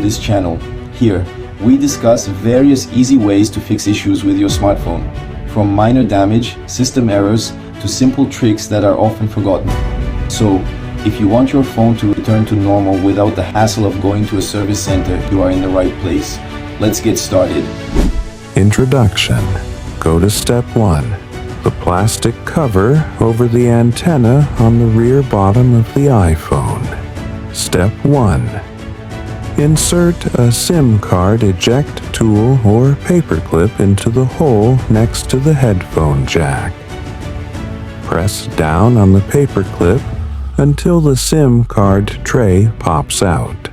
this channel. Here, we discuss various easy ways to fix issues with your smartphone, from minor damage, system errors, to simple tricks that are often forgotten. So, if you want your phone to return to normal without the hassle of going to a service center, you are in the right place. Let's get started. Introduction. Go to step 1. The plastic cover over the antenna on the rear bottom of the iPhone. Step 1. Insert a SIM card eject tool or paperclip into the hole next to the headphone jack. Press down on the paperclip until the SIM card tray pops out.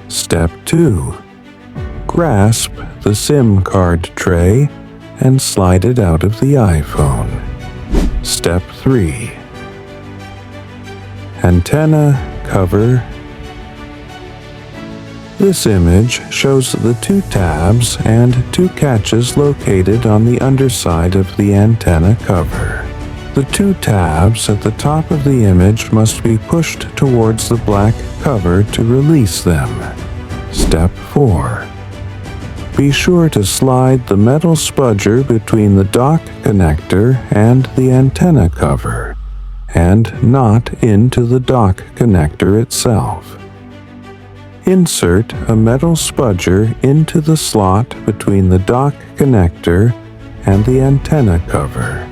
Step 2. Grasp the SIM card tray and slide it out of the iPhone. Step 3. Antenna cover. This image shows the 2 tabs and 2 catches located on the underside of the antenna cover. The 2 tabs at the top of the image must be pushed towards the black cover to release them. Step 4. Be sure to slide the metal spudger between the dock connector and the antenna cover, and not into the dock connector itself. Insert a metal spudger into the slot between the dock connector and the antenna cover.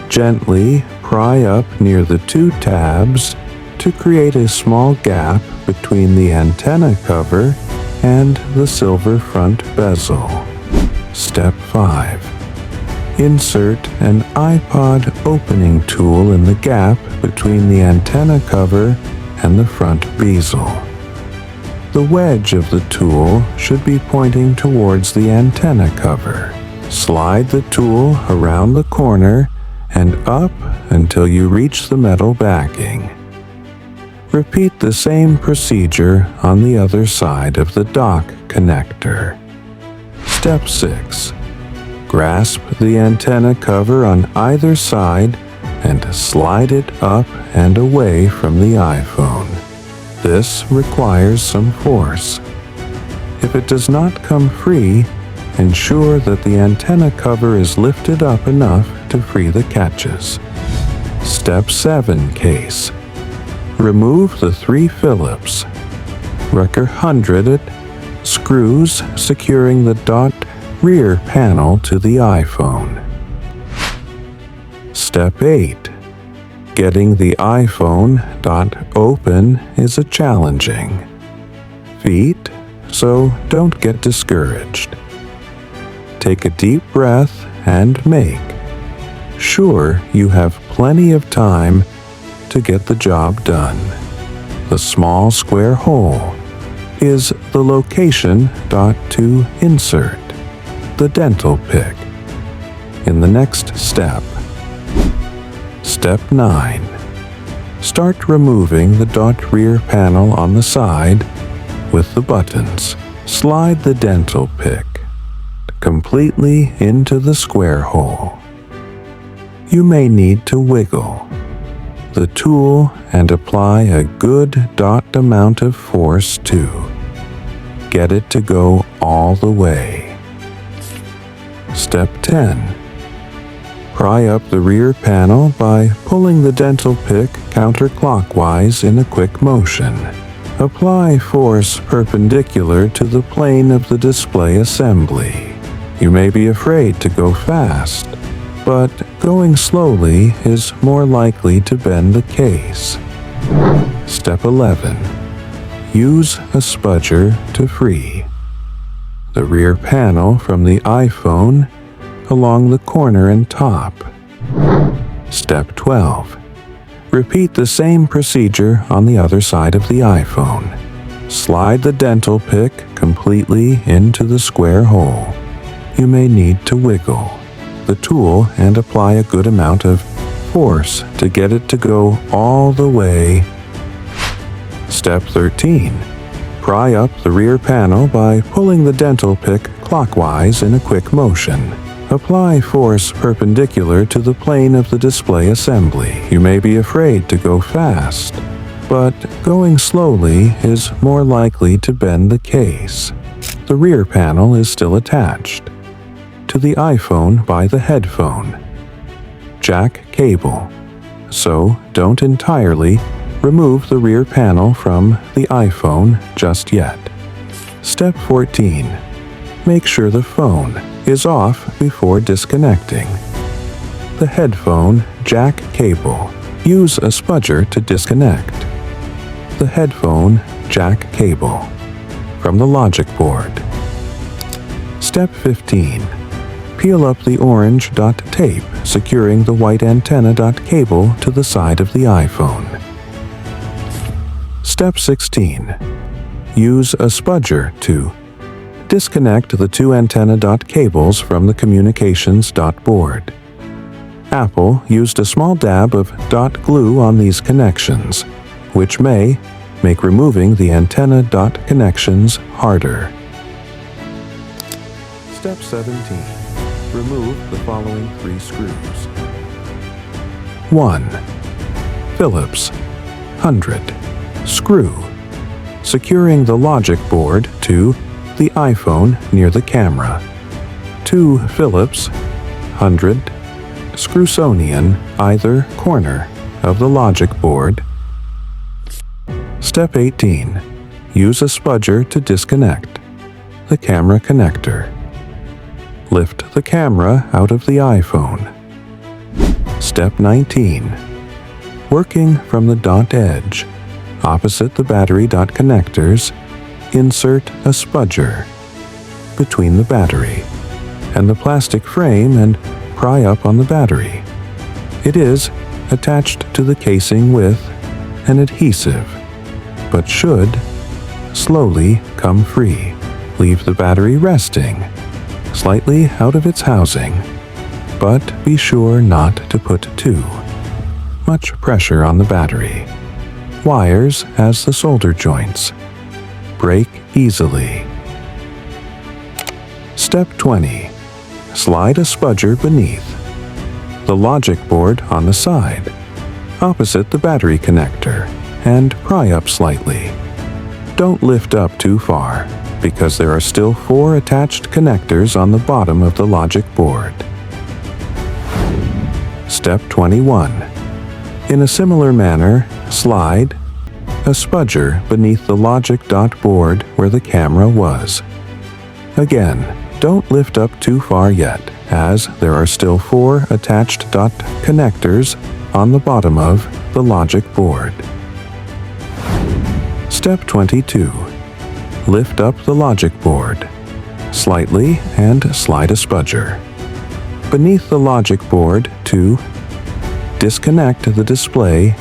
Gently pry up near the 2 tabs to create a small gap between the antenna cover and the silver front bezel. Step 5. Insert an iPod opening tool in the gap between the antenna cover and the front bezel. The wedge of the tool should be pointing towards the antenna cover. Slide the tool around the corner and up until you reach the metal backing. Repeat the same procedure on the other side of the dock connector. Step 6. Grasp the antenna cover on either side and slide it up and away from the iPhone. This requires some force. If it does not come free, ensure that the antenna cover is lifted up enough to free the catches. Step 7 case. Remove the 3 Phillips. Rucker 100 screws securing the dot rear panel to the iPhone. Step 8. Getting the iPhone dot open is a challenging feat, so don't get discouraged. Take a deep breath and make sure you have plenty of time to get the job done. The small square hole is the location to insert the dental pick in the next step. Step 9. Start removing the rear panel on the side with the buttons. Slide the dental pick completely into the square hole. You may need to wiggle the tool and apply a good amount of force to get it to go all the way. Step 10. Pry up the rear panel by pulling the dental pick counterclockwise in a quick motion. Apply force perpendicular to the plane of the display assembly. You may be afraid to go fast, but going slowly is more likely to bend the case. Step 11. Use a spudger to free the rear panel from the iPhone along the corner and top. Step 12. Repeat the same procedure on the other side of the iPhone. Slide the dental pick completely into the square hole. You may need to wiggle the tool and apply a good amount of force to get it to go all the way. Step 13. Pry up the rear panel by pulling the dental pick clockwise in a quick motion. Apply force perpendicular to the plane of the display assembly. You may be afraid to go fast, but going slowly is more likely to bend the case. The rear panel is still attached to the iPhone by the headphone jack cable, so don't entirely remove the rear panel from the iPhone just yet. Step 14. Make sure the phone is off before disconnecting the headphone jack cable. Use a spudger to disconnect the headphone jack cable from the logic board. Step 15. Peel up the orange dot tape securing the white antenna dot cable to the side of the iPhone. Step 16. Use a spudger to disconnect the two antenna dot cables from the communications dot board. Apple used a small dab of dot glue on these connections, which may make removing the antenna dot connections harder. Step 17. Remove the following 3 screws. 1. Phillips 100 screw, securing the logic board to the iPhone near the camera. 2 Phillips 100 Screwsonian either corner of the logic board. Step 18. Use a spudger to disconnect the camera connector. Lift the camera out of the iPhone. Step 19. Working from the dot edge, opposite the battery dot connectors, insert a spudger between the battery and the plastic frame and pry up on the battery. It is attached to the casing with an adhesive, but should slowly come free. Leave the battery resting slightly out of its housing, but be sure not to put too much pressure on the battery. Wires as the solder joints break easily. Step 20. Slide a spudger beneath the logic board on the side, opposite the battery connector, and pry up slightly. Don't lift up too far, because there are still 4 attached connectors on the bottom of the logic board. Step 21. In a similar manner, slide a spudger beneath the logic dot board where the camera was. Again, don't lift up too far yet, as there are still 4 attached dot connectors on the bottom of the logic board. Step 22. Lift up the logic board slightly and slide a spudger beneath the logic board to disconnect the display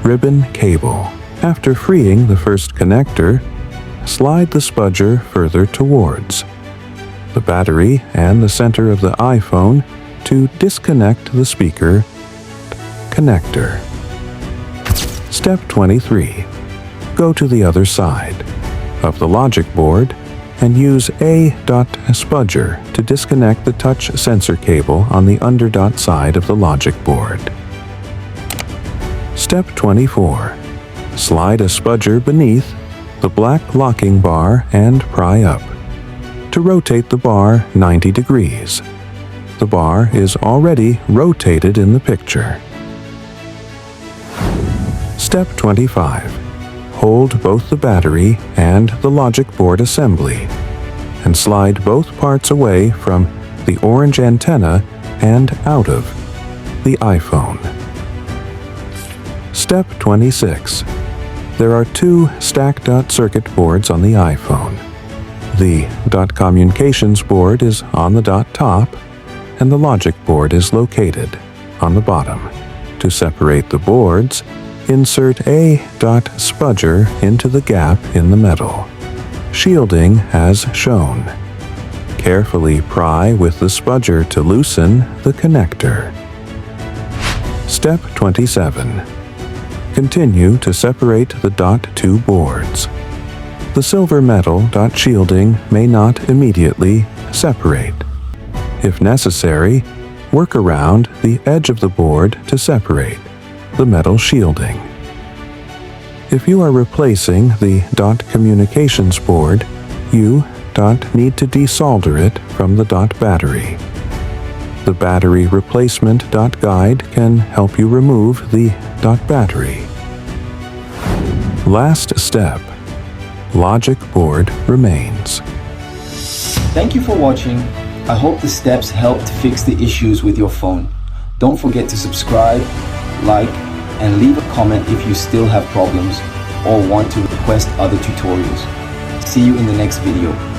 ribbon cable. After freeing the first connector, slide the spudger further towards the battery and the center of the iPhone to disconnect the speaker connector. Step 23. Go to the other side of the logic board and use a dot spudger to disconnect the touch sensor cable on the under dot side of the logic board. Step 24. Slide a spudger beneath the black locking bar and pry up to rotate the bar 90 degrees. The bar is already rotated in the picture. Step 25. Hold both the battery and the logic board assembly and slide both parts away from the orange antenna and out of the iPhone. Step 26. There are 2 stack dot circuit boards on the iPhone. The dot communications board is on the dot top, and the logic board is located on the bottom. To separate the boards, insert a dot spudger into the gap in the metal, shielding as shown. Carefully pry with the spudger to loosen the connector. Step 27. Continue to separate the dot 2 boards. The silver metal dot shielding may not immediately separate. If necessary, work around the edge of the board to separate the metal shielding. If you are replacing the dot communications board, you need to desolder it from the dot battery. The battery replacement guide can help you remove the dot battery. Last step. Logic board remains. Thank you for watching. I hope the steps helped fix the issues with your phone. Don't forget to subscribe, like, and leave a comment if you still have problems or want to request other tutorials. See you in the next video.